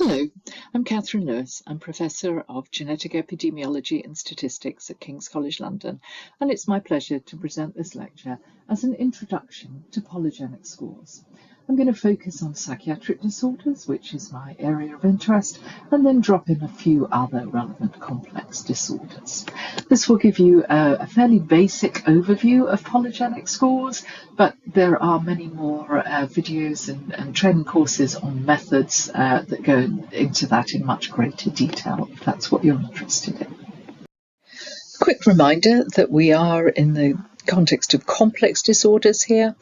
Hello, I'm Catherine Lewis. I'm Professor of Genetic Epidemiology and Statistics at King's College London, and it's my pleasure to present this lecture as an introduction to polygenic scores. I'm going to focus on psychiatric disorders, which is my area of interest, and then drop in a few other relevant complex disorders. This will give you a fairly basic overview of polygenic scores, but there are many more videos and training courses on methods that go into that in much greater detail, if that's what you're interested in. Quick reminder that we are in the context of complex disorders here,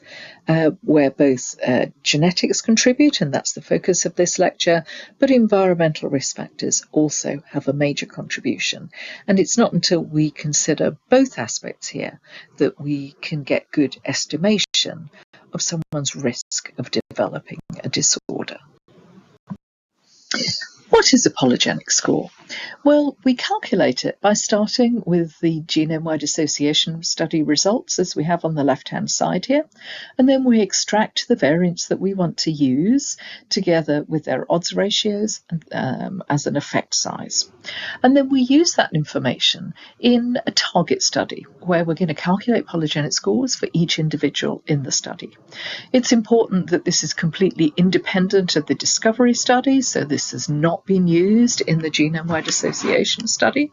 where both genetics contribute, and that's the focus of this lecture, but environmental risk factors also have a major contribution. And it's not until we consider both aspects here that we can get good estimation of someone's risk of developing a disorder. What is a polygenic score? Well, we calculate it by starting with the genome-wide association study results, as we have on the left-hand side here, and then we extract the variants that we want to use together with their odds ratios as an effect size. And then we use that information in a target study where we're going to calculate polygenic scores for each individual in the study. It's important that this is completely independent of the discovery study, so this has not been used in the genome-wide association study.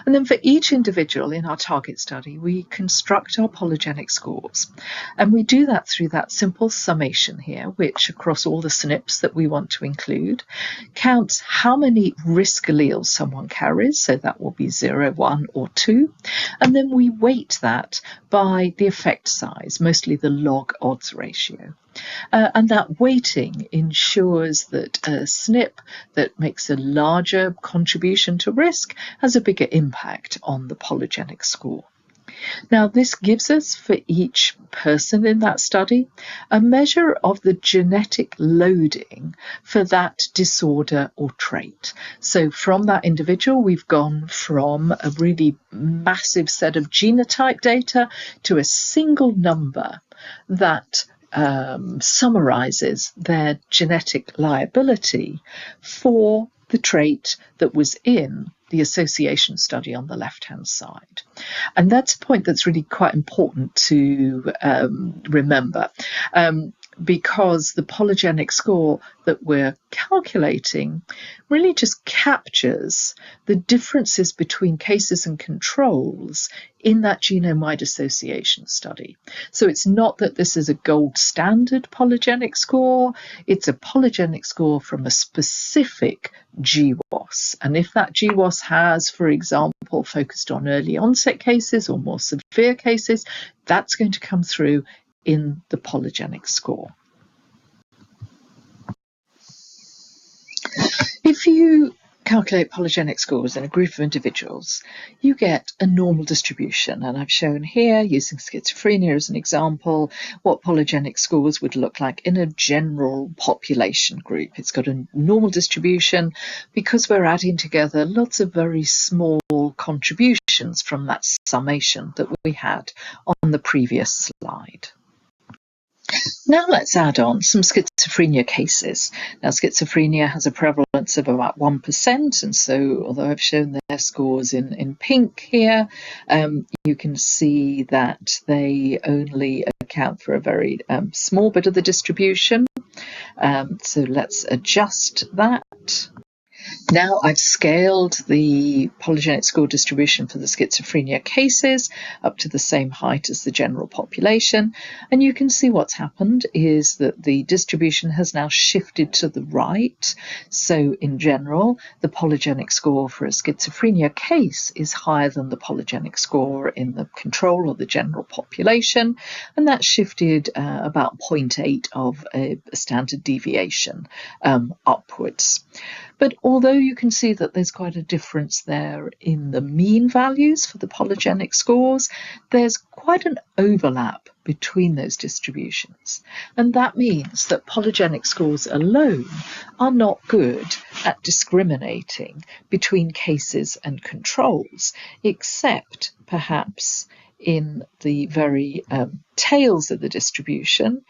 And then for each individual in our target study, we construct our polygenic scores. And we do that through that simple summation here, which across all the SNPs that we want to include, counts how many risk alleles someone carries, so that will be 0, 1, or 2. And then we weight that by the effect size, mostly the log odds ratio. And that weighting ensures that a SNP that makes a larger contribution to risk has a bigger impact on the polygenic score. Now, this gives us, for each person in that study, a measure of the genetic loading for that disorder or trait. So from that individual, we've gone from a really massive set of genotype data to a single number that summarizes their genetic liability for the trait that was in the association study on the left-hand side. And that's a point that's really quite important to remember, because the polygenic score that we're calculating really just captures the differences between cases and controls in that genome-wide association study. So it's not that this is a gold standard polygenic score, it's a polygenic score from a specific GWAS. And if that GWAS has, for example, focused on early onset cases or more severe cases, that's going to come through in the polygenic score. If you calculate polygenic scores in a group of individuals, you get a normal distribution. And I've shown here, using schizophrenia as an example, what polygenic scores would look like in a general population group. It's got a normal distribution because we're adding together lots of very small contributions from that summation that we had on the previous slide. Now let's add on some schizophrenia cases. Now, schizophrenia has a prevalence of about 1%, and so although I've shown their scores in pink here, you can see that they only account for a very small bit of the distribution. So let's adjust that. Now I've scaled the polygenic score distribution for the schizophrenia cases up to the same height as the general population, and you can see what's happened is that the distribution has now shifted to the right. So in general, the polygenic score for a schizophrenia case is higher than the polygenic score in the control or the general population, and that's shifted about 0.8 of a standard deviation upwards. But although you can see that there's quite a difference there in the mean values for the polygenic scores, there's quite an overlap between those distributions. And that means that polygenic scores alone are not good at discriminating between cases and controls, except perhaps in the very tails of the distribution,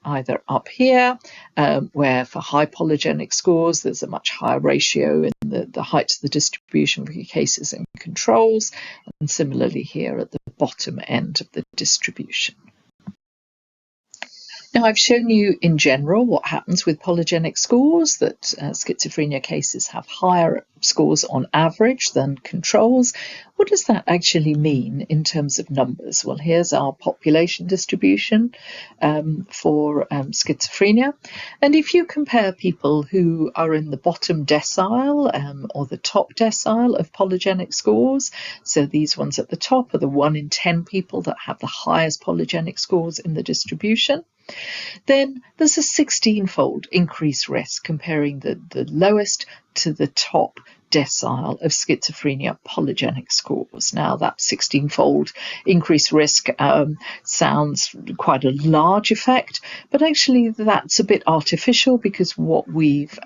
either up here, where for high polygenic scores there's a much higher ratio in the heights of the distribution for cases and controls, and similarly here at the bottom end of the distribution. Now, I've shown you in general what happens with polygenic scores, that schizophrenia cases have higher scores on average than controls. What does that actually mean in terms of numbers? Well, here's our population distribution for schizophrenia. And if you compare people who are in the bottom decile or the top decile of polygenic scores, so these ones at the top are the 1 in 10 people that have the highest polygenic scores in the distribution, then there's a 16-fold increased risk comparing the lowest to the top decile of schizophrenia polygenic scores. Now, that 16-fold increased risk sounds quite a large effect, but actually that's a bit artificial, because what we've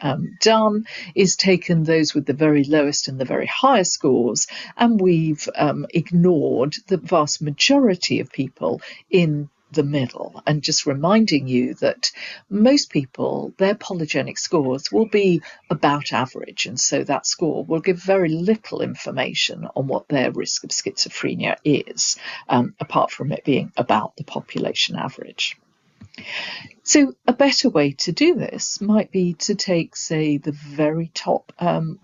done is taken those with the very lowest and the very highest scores, and we've ignored the vast majority of people in the middle, and just reminding you that most people, their polygenic scores will be about average, and so that score will give very little information on what their risk of schizophrenia is, apart from it being about the population average. So a better way to do this might be to take, say, the very top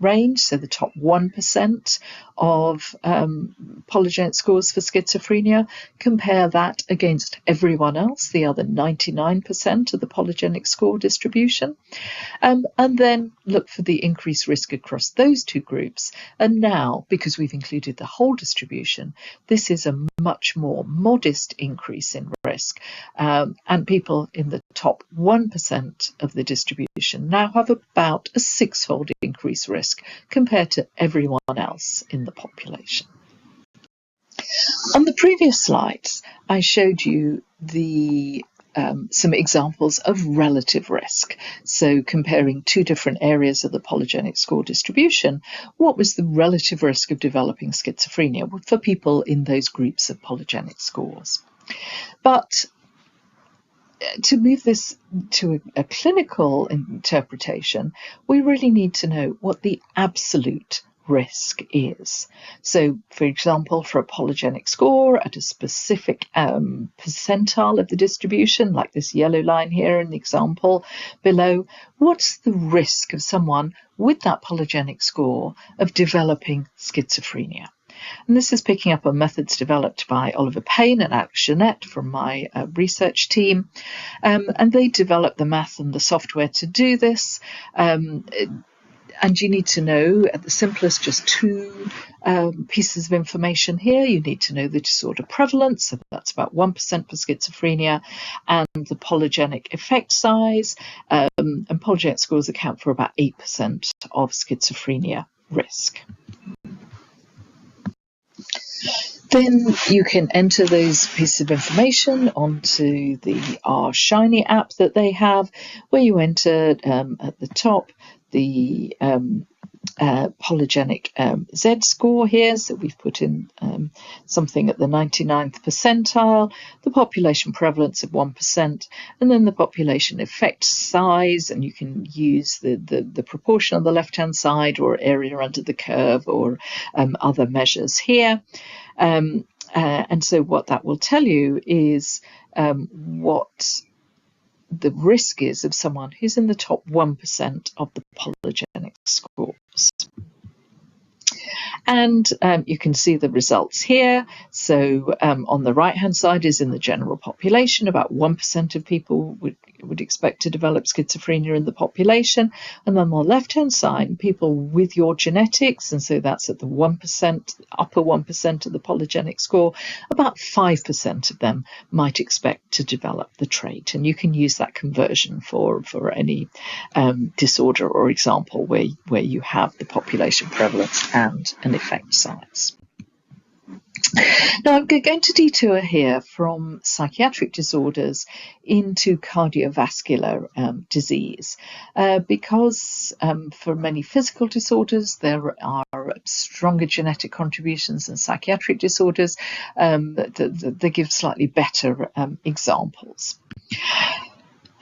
range, so the top 1% of polygenic scores for schizophrenia, compare that against everyone else, the other 99% of the polygenic score distribution, and then look for the increased risk across those two groups. And now, because we've included the whole distribution, this is a much more modest increase in risk, and people in the top 1% of the distribution now have about a 6-fold increased risk compared to everyone else in the population. On the previous slides, I showed you some examples of relative risk. So comparing two different areas of the polygenic score distribution, what was the relative risk of developing schizophrenia for people in those groups of polygenic scores? But to move this to a clinical interpretation, we really need to know what the absolute risk is. So, for example, for a polygenic score at a specific percentile of the distribution, like this yellow line here in the example below, what's the risk of someone with that polygenic score of developing schizophrenia? And this is picking up on methods developed by Oliver Payne and Alex Jeanette from my research team. And they developed the math and the software to do this. And you need to know, at the simplest, just two pieces of information here. You need to know the disorder prevalence, so that's about 1% for schizophrenia, and the polygenic effect size. And polygenic scores account for about 8% of schizophrenia risk. Then you can enter those pieces of information onto the R Shiny app that they have, where you enter at the top the polygenic Z-score here. So we've put in something at the 99th percentile, the population prevalence of 1%, and then the population effect size, and you can use the proportion on the left-hand side, or area under the curve, or other measures here. And so what that will tell you is what the risk is of someone who's in the top 1% of the polygenic scores. And you can see the results here. So on the right-hand side is in the general population. About 1% of people would expect to develop schizophrenia in the population. And then on the left-hand side, people with your genetics, and so that's at the 1%, upper 1% of the polygenic score, about 5% of them might expect to develop the trait. And you can use that conversion for any disorder or example where you have the population prevalence and an effect size. Now, I'm going to detour here from psychiatric disorders into cardiovascular disease because for many physical disorders there are stronger genetic contributions than psychiatric disorders that give slightly better examples.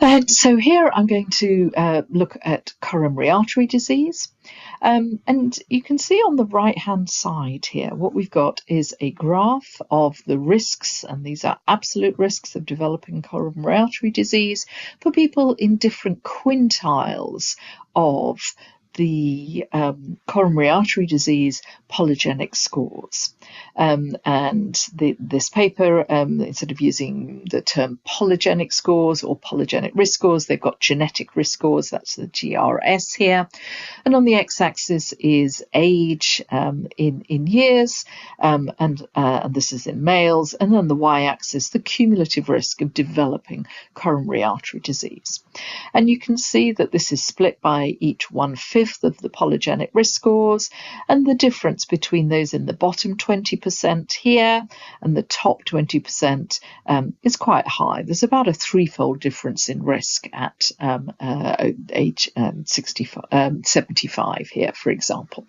And so here I'm going to look at coronary artery disease. And you can see on the right-hand side here, what we've got is a graph of the risks, and these are absolute risks of developing coronary artery disease for people in different quintiles of the coronary artery disease polygenic scores. This paper, instead of using the term polygenic scores or polygenic risk scores, they've got genetic risk scores, that's the GRS here. And on the x-axis is age in years, and this is in males, and then the y-axis, the cumulative risk of developing coronary artery disease. And you can see that this is split by each 1/5 of the polygenic risk scores, and the difference between those in the bottom 20% here and the top 20% is quite high. There's about a threefold difference in risk at age 75 here, for example.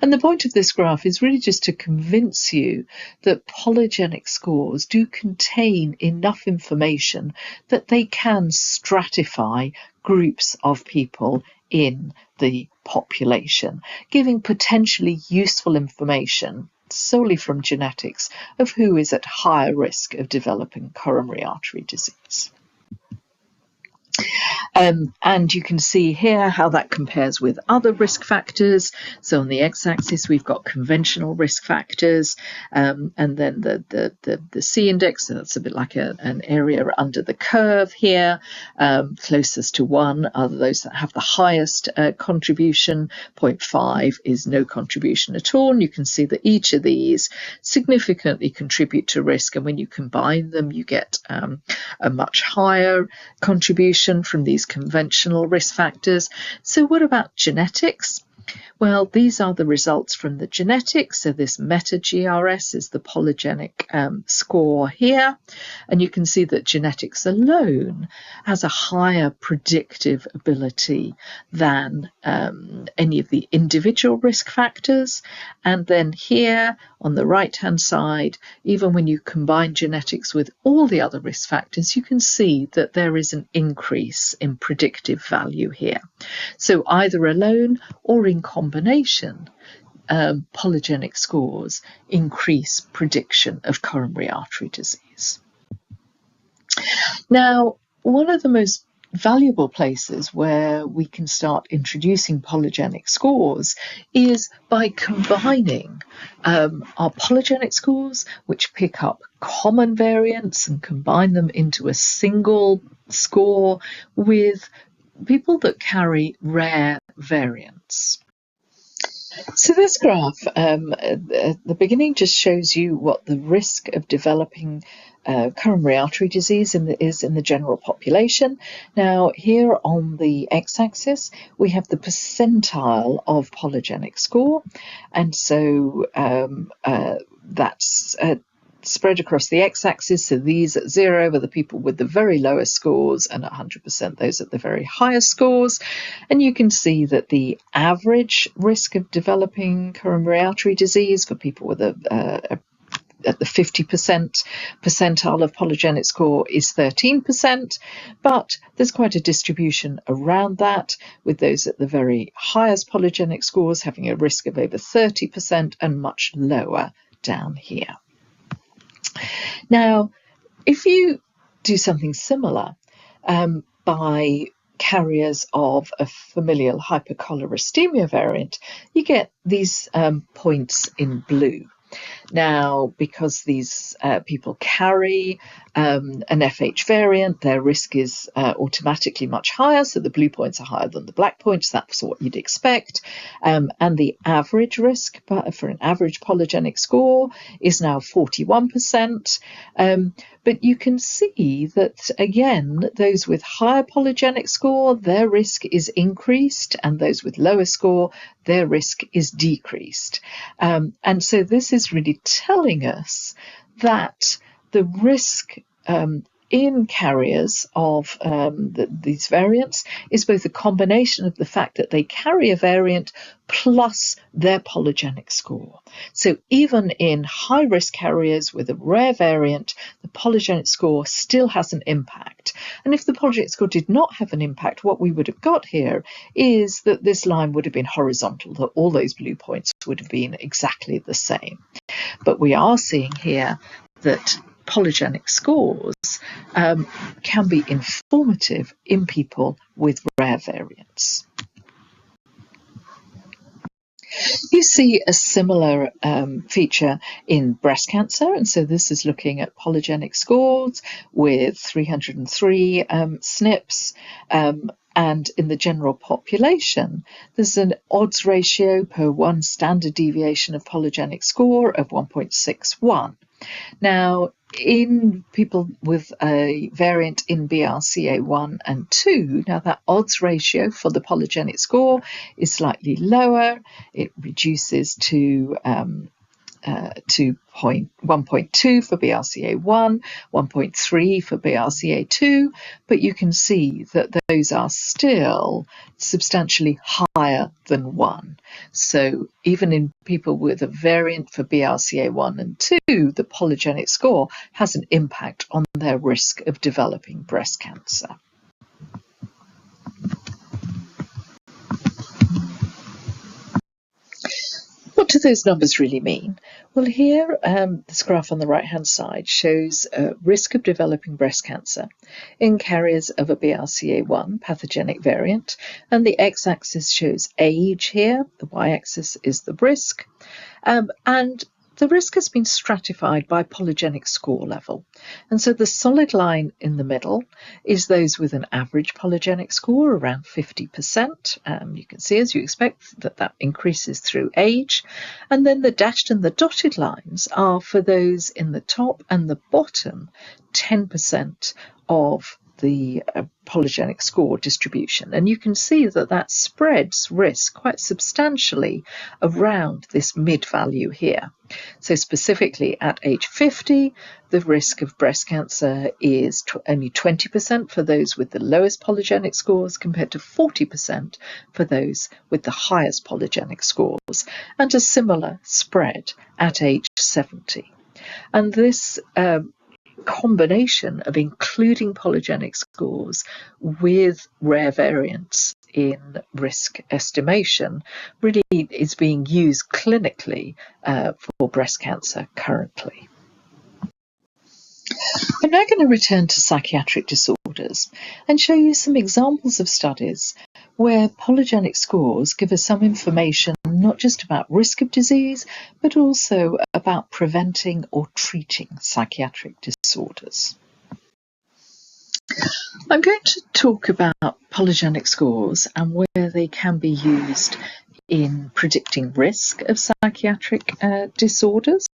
And the point of this graph is really just to convince you that polygenic scores do contain enough information that they can stratify groups of people in the population, giving potentially useful information solely from genetics of who is at higher risk of developing coronary artery disease. And you can see here how that compares with other risk factors. So on the x-axis, we've got conventional risk factors, and then the C-index, so that's a bit like an area under the curve here. Closest to 1 are those that have the highest contribution. 0.5 is no contribution at all. And you can see that each of these significantly contribute to risk, and when you combine them, you get a much higher contribution from these conventional risk factors. So what about genetics? Well, these are the results from the genetics. So this meta-GRS is the polygenic score here. And you can see that genetics alone has a higher predictive ability than any of the individual risk factors. And then here on the right-hand side, even when you combine genetics with all the other risk factors, you can see that there is an increase in predictive value here. So either alone or in combination, polygenic scores increase prediction of coronary artery disease. Now, one of the most valuable places where we can start introducing polygenic scores is by combining our polygenic scores, which pick up common variants and combine them into a single score, with people that carry rare variants. So this graph at the beginning just shows you what the risk of developing coronary artery disease is in the general population. Now here on the x-axis we have the percentile of polygenic score, and so that's spread across the x-axis. So these at 0 are the people with the very lowest scores, and at 100% those at the very highest scores. And you can see that the average risk of developing coronary artery disease for people with at the 50% percentile of polygenic score is 13%, but there's quite a distribution around that, with those at the very highest polygenic scores having a risk of over 30% and much lower down here. Now, if you do something similar by carriers of a familial hypercholerestemia variant, you get these points in blue. Now, because these people carry an FH variant, their risk is automatically much higher, so the blue points are higher than the black points. That's what you'd expect. And the average risk for an average polygenic score is now 41%. But you can see that, again, those with higher polygenic score, their risk is increased, and those with lower score, their risk is decreased. And so this is really telling us that the risk in carriers of these variants is both a combination of the fact that they carry a variant plus their polygenic score. So even in high-risk carriers with a rare variant, the polygenic score still has an impact. And if the polygenic score did not have an impact, what we would have got here is that this line would have been horizontal, that all those blue points would have been exactly the same. But we are seeing here that polygenic scores can be informative in people with rare variants. You see a similar feature in breast cancer, and so this is looking at polygenic scores with 303 SNPs. And in the general population, there's an odds ratio per one standard deviation of polygenic score of 1.61. Now, in people with a variant in BRCA1 and 2, now that odds ratio for the polygenic score is slightly lower. It reduces to 1.2 for BRCA1, 1.3 for BRCA2, but you can see that those are still substantially higher than 1. So even in people with a variant for BRCA1 and 2, the polygenic score has an impact on their risk of developing breast cancer. What do those numbers really mean? Well, here, this graph on the right-hand side shows risk of developing breast cancer in carriers of a BRCA1 pathogenic variant, and the x-axis shows age here, the y-axis is the risk, and the risk has been stratified by polygenic score level. And so the solid line in the middle is those with an average polygenic score around 50%. You can see, as you expect, that increases through age. And then the dashed and the dotted lines are for those in the top and the bottom 10% of the polygenic score distribution. And you can see that spreads risk quite substantially around this mid value here. So specifically at age 50, the risk of breast cancer is only 20% for those with the lowest polygenic scores compared to 40% for those with the highest polygenic scores, and a similar spread at age 70. And this combination of including polygenic scores with rare variants in risk estimation really is being used clinically for breast cancer currently. I'm now going to return to psychiatric disorders and show you some examples of studies where polygenic scores give us some information not just about risk of disease, but also about preventing or treating psychiatric disorders. I'm going to talk about polygenic scores and where they can be used in predicting risk of psychiatric disorders.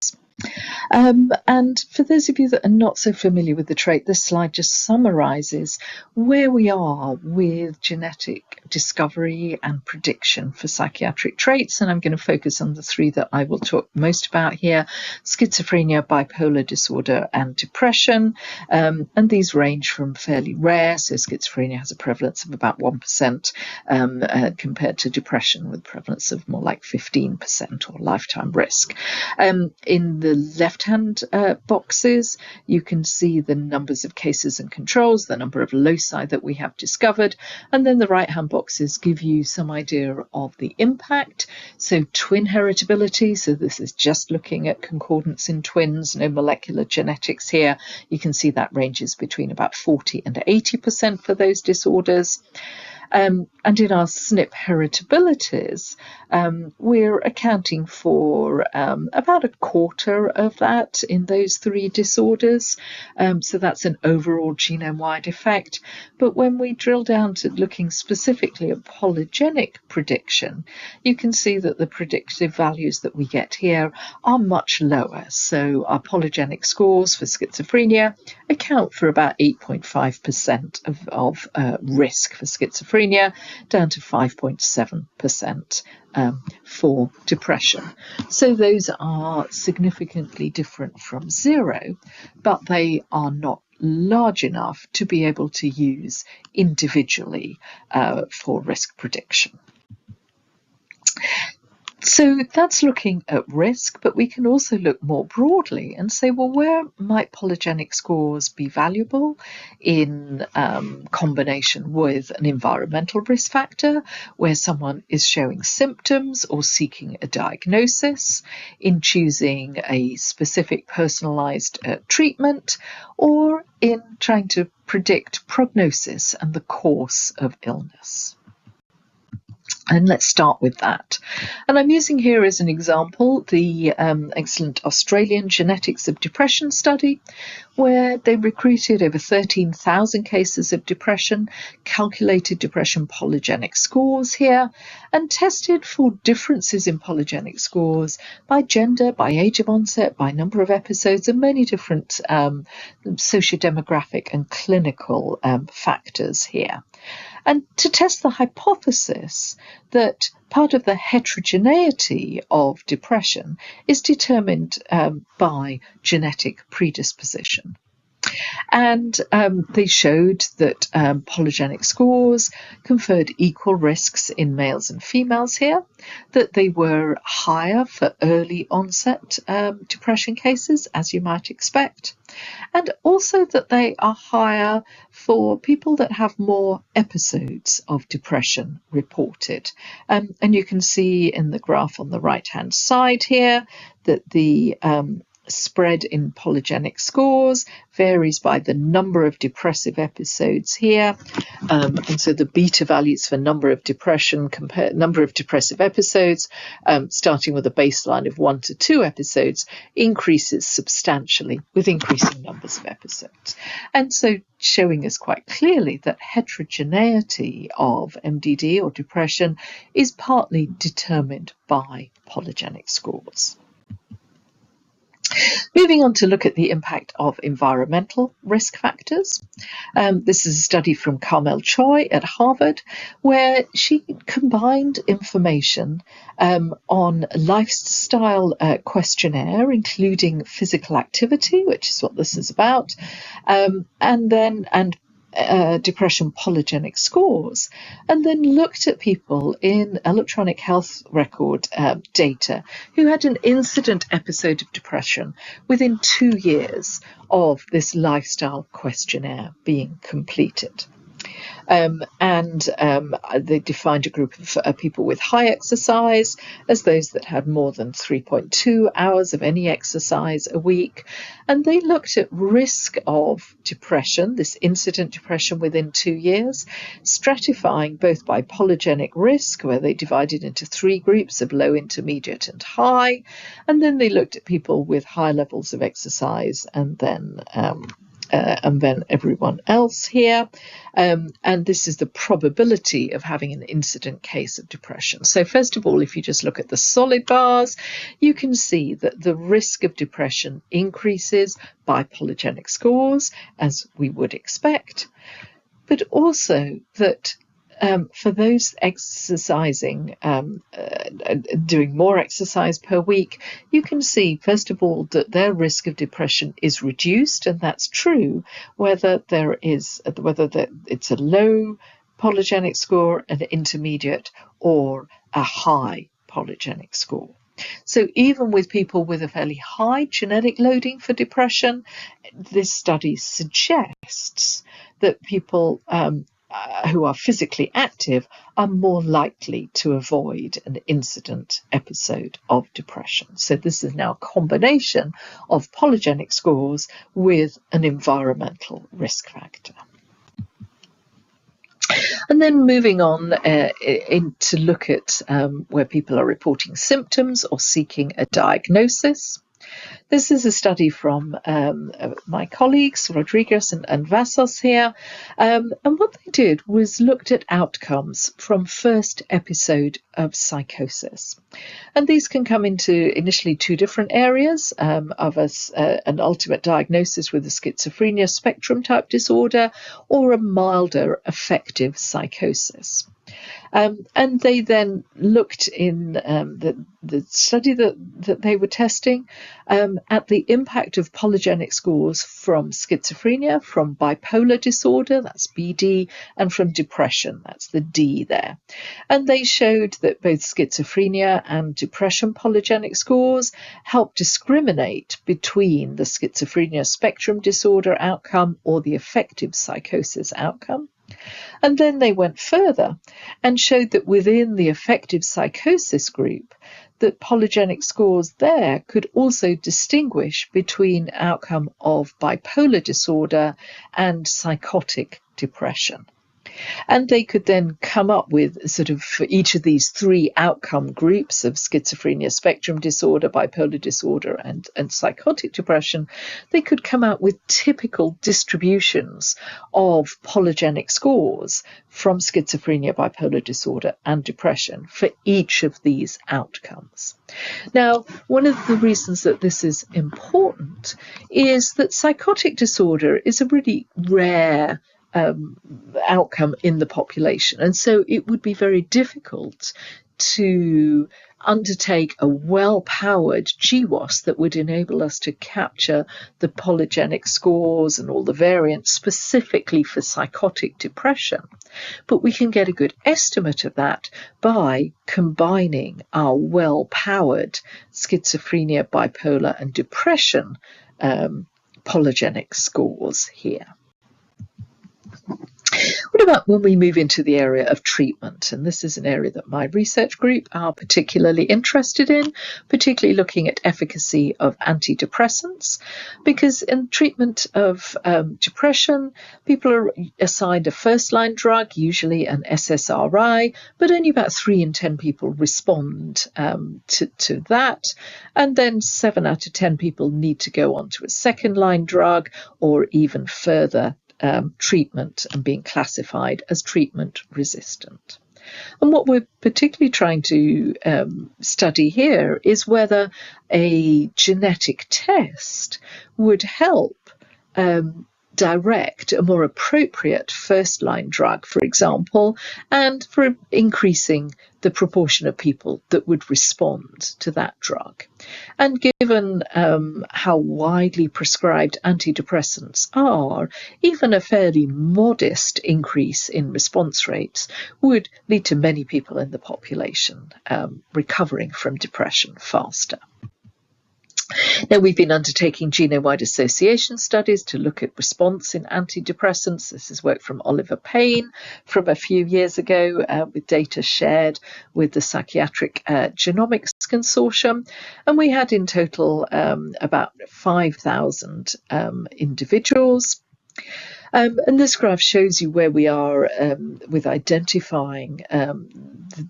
And for those of you that are not so familiar with the trait, this slide just summarises where we are with genetic discovery and prediction for psychiatric traits, and I'm going to focus on the three that I will talk most about here: schizophrenia, bipolar disorder, and depression. And these range from fairly rare, so schizophrenia has a prevalence of about 1% compared to depression with prevalence of more like 15% or lifetime risk. In the left-hand boxes, you can see the numbers of cases and controls, the number of loci that we have discovered, and then the right-hand boxes give you some idea of the impact. So twin heritability, so this is just looking at concordance in twins, no molecular genetics here. You can see that ranges between about 40 and 80% for those disorders. And in our SNP heritabilities, we're accounting for about a quarter of that in those three disorders. So that's an overall genome-wide effect. But when we drill down to looking specifically at polygenic prediction, you can see that the predictive values that we get here are much lower. So our polygenic scores for schizophrenia account for about 8.5% of risk for schizophrenia. schizophrenia, down to 5.7% for depression. So those are significantly different from zero, but they are not large enough to be able to use individually for risk prediction. So that's looking at risk, but we can also look more broadly and say, well, where might polygenic scores be valuable in combination with an environmental risk factor, where someone is showing symptoms or seeking a diagnosis, in choosing a specific personalised treatment, or in trying to predict prognosis and the course of illness. And let's start with that. And I'm using here as an example the excellent Australian Genetics of Depression study, where they recruited over 13,000 cases of depression, calculated depression polygenic scores here, and tested for differences in polygenic scores by gender, by age of onset, by number of episodes, and many different sociodemographic and clinical factors here. And to test the hypothesis that part of the heterogeneity of depression is determined by genetic predisposition. And they showed that polygenic scores conferred equal risks in males and females here, that they were higher for early onset depression cases, as you might expect, and also that they are higher for people that have more episodes of depression reported. And you can see in the graph on the right-hand side here that the spread in polygenic scores varies by the number of depressive episodes here, and so the beta values for number of depression number of depressive episodes, starting with a baseline of 1 to 2 episodes, increases substantially with increasing numbers of episodes, and so showing us quite clearly that heterogeneity of MDD or depression is partly determined by polygenic scores. Moving on to look at the impact of environmental risk factors. This is a study from Carmel Choi at Harvard, where she combined information on a lifestyle questionnaire, including physical activity, which is what this is about, and depression polygenic scores, and then looked at people in electronic health record data who had an incident episode of depression within 2 years of this lifestyle questionnaire being completed. They defined a group of people with high exercise as those that had more than 3.2 hours of any exercise a week. And they looked at risk of depression, this incident depression within 2 years, stratifying both by polygenic risk, where they divided into 3 groups of low, intermediate, and high. And then they looked at people with high levels of exercise and then everyone else here. And this is the probability of having an incident case of depression. So first of all, if you just look at the solid bars, you can see that the risk of depression increases by polygenic scores, as we would expect, but also that for those exercising, doing more exercise per week, you can see, first of all, that their risk of depression is reduced, and that's true whether it's a low polygenic score, an intermediate, or a high polygenic score. So even with people with a fairly high genetic loading for depression, this study suggests that people who are physically active are more likely to avoid an incident episode of depression. So this is now a combination of polygenic scores with an environmental risk factor. And then moving on to look at where people are reporting symptoms or seeking a diagnosis. This is a study from my colleagues, Rodriguez and Vassos here. And what they did was looked at outcomes from first episode of psychosis. And these can come into initially two different areas of an ultimate diagnosis with a schizophrenia spectrum type disorder or a milder affective psychosis. And they then looked in the study that they were testing at the impact of polygenic scores from schizophrenia, from bipolar disorder, that's BD, and from depression, that's the D there. And they showed that both schizophrenia and depression polygenic scores help discriminate between the schizophrenia spectrum disorder outcome or the affective psychosis outcome. And then they went further and showed that within the affective psychosis group, that polygenic scores there could also distinguish between outcome of bipolar disorder and psychotic depression. And they could then come up with sort of for each of these three outcome groups of schizophrenia spectrum disorder, bipolar disorder, and psychotic depression, they could come out with typical distributions of polygenic scores from schizophrenia, bipolar disorder, and depression for each of these outcomes. Now, one of the reasons that this is important is that psychotic disorder is a really rare outcome in the population, and so it would be very difficult to undertake a well-powered GWAS that would enable us to capture the polygenic scores and all the variants specifically for psychotic depression. But we can get a good estimate of that by combining our well-powered schizophrenia, bipolar, and depression polygenic scores here. What about when we move into the area of treatment? And this is an area that my research group are particularly interested in, particularly looking at efficacy of antidepressants, because in treatment of depression, people are assigned a first-line drug, usually an SSRI, but only about 3 in 10 people respond to that. And then 7 out of 10 people need to go on to a second-line drug or even further treatment and being classified as treatment resistant. And what we're particularly trying to study here is whether a genetic test would help direct a more appropriate first-line drug, for example, and for increasing the proportion of people that would respond to that drug. And given how widely prescribed antidepressants are, even a fairly modest increase in response rates would lead to many people in the population recovering from depression faster. Now, we've been undertaking genome-wide association studies to look at response in antidepressants. This is work from Oliver Payne from a few years ago with data shared with the Psychiatric Genomics Consortium. And we had in total about 5,000 individuals. And this graph shows you where we are with identifying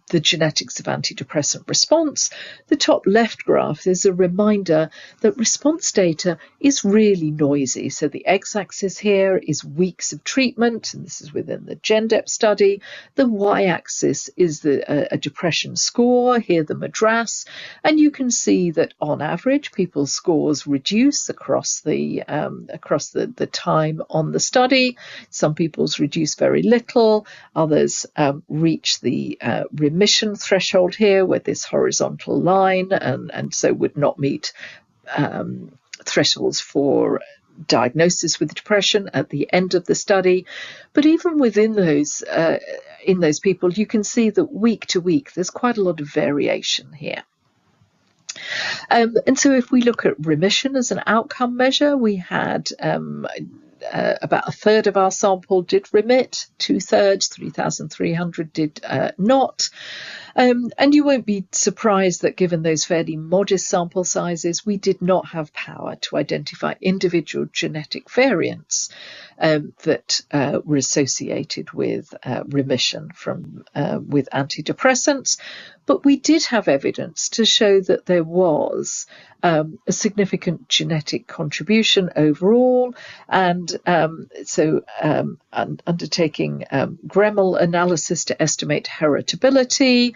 the genetics of antidepressant response. The top left graph is a reminder that response data is really noisy. So the x-axis here is weeks of treatment, and this is within the GenDep study. The y-axis is a depression score, here the MADRS, and you can see that on average people's scores reduce across the time on the study. Some people's reduce very little, others reach the remission threshold here with this horizontal line and so would not meet thresholds for diagnosis with depression at the end of the study. But even within those in those people, you can see that week to week there's quite a lot of variation here. And so if we look at remission as an outcome measure, we had about a third of our sample did remit, 2/3, 3,300 did not. And you won't be surprised that given those fairly modest sample sizes, we did not have power to identify individual genetic variants that were associated with remission with antidepressants. But we did have evidence to show that there was a significant genetic contribution overall, and undertaking Gremel analysis to estimate heritability,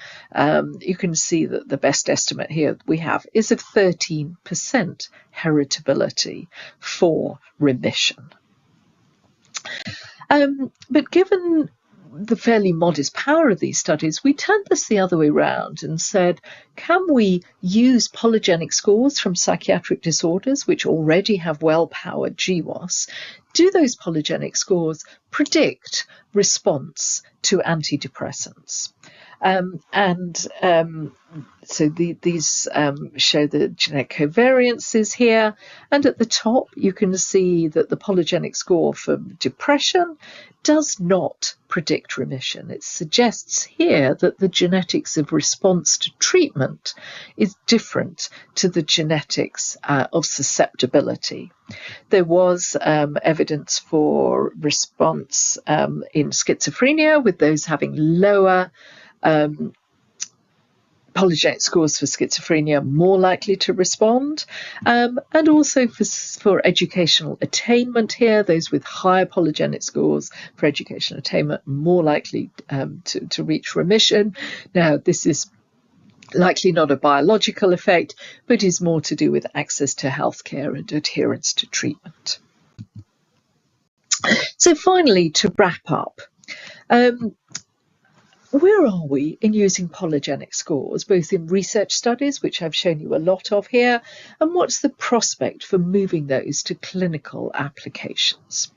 you can see that the best estimate here we have is of 13% heritability for remission. But given the fairly modest power of these studies, we turned this the other way around and said, can we use polygenic scores from psychiatric disorders, which already have well-powered GWAS, do those polygenic scores predict response to antidepressants? So these show the genetic covariances here, and at the top you can see that the polygenic score for depression does not predict remission. It suggests here that the genetics of response to treatment is different to the genetics of susceptibility. There was evidence for response in schizophrenia, with those having lower polygenic scores for schizophrenia more likely to respond, and also for educational attainment here, those with higher polygenic scores for educational attainment more likely to reach remission. Now, this is likely not a biological effect, but is more to do with access to healthcare and adherence to treatment. So finally, to wrap up, where are we in using polygenic scores, both in research studies, which I've shown you a lot of here, and what's the prospect for moving those to clinical applications?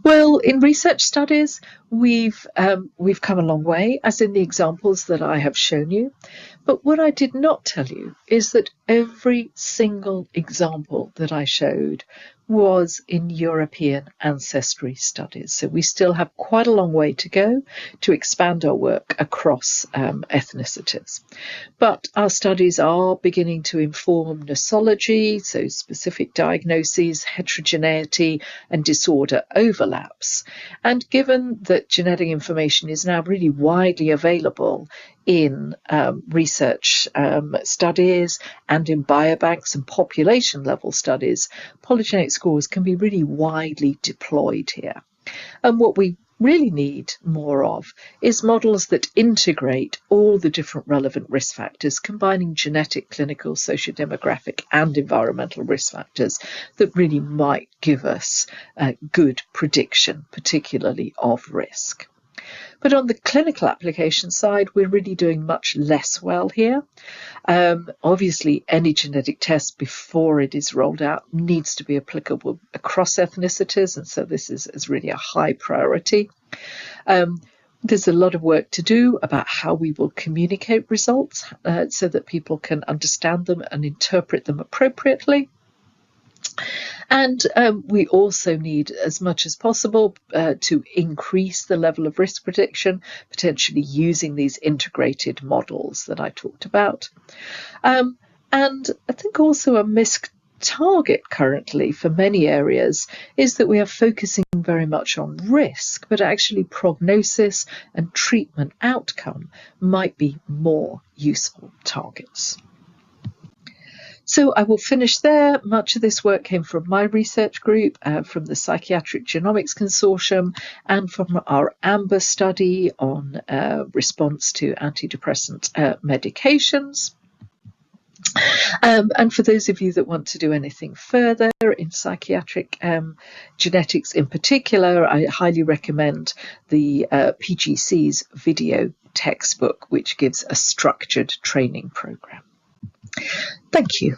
Well, in research studies, we've come a long way, as in the examples that I have shown you. But what I did not tell you is that every single example that I showed was in European ancestry studies. So we still have quite a long way to go to expand our work across ethnicities. But our studies are beginning to inform nosology, so specific diagnoses, heterogeneity, and disorder overlaps. And given that genetic information is now really widely available in research studies and in biobanks and population level studies, polygenic scores can be really widely deployed here. And what we really need more of is models that integrate all the different relevant risk factors, combining genetic, clinical, sociodemographic and environmental risk factors that really might give us good prediction, particularly of risk. But on the clinical application side, we're really doing much less well here. Obviously, any genetic test before it is rolled out needs to be applicable across ethnicities, and so this is really a high priority. There's a lot of work to do about how we will communicate results so that people can understand them and interpret them appropriately. And we also need, as much as possible, to increase the level of risk prediction, potentially using these integrated models that I talked about. And I think also a missed target currently for many areas is that we are focusing very much on risk, but actually prognosis and treatment outcome might be more useful targets. So I will finish there. Much of this work came from my research group, from the Psychiatric Genomics Consortium, and from our AMBER study on response to antidepressant medications. And for those of you that want to do anything further in psychiatric genetics in particular, I highly recommend the PGC's video textbook, which gives a structured training program. Thank you.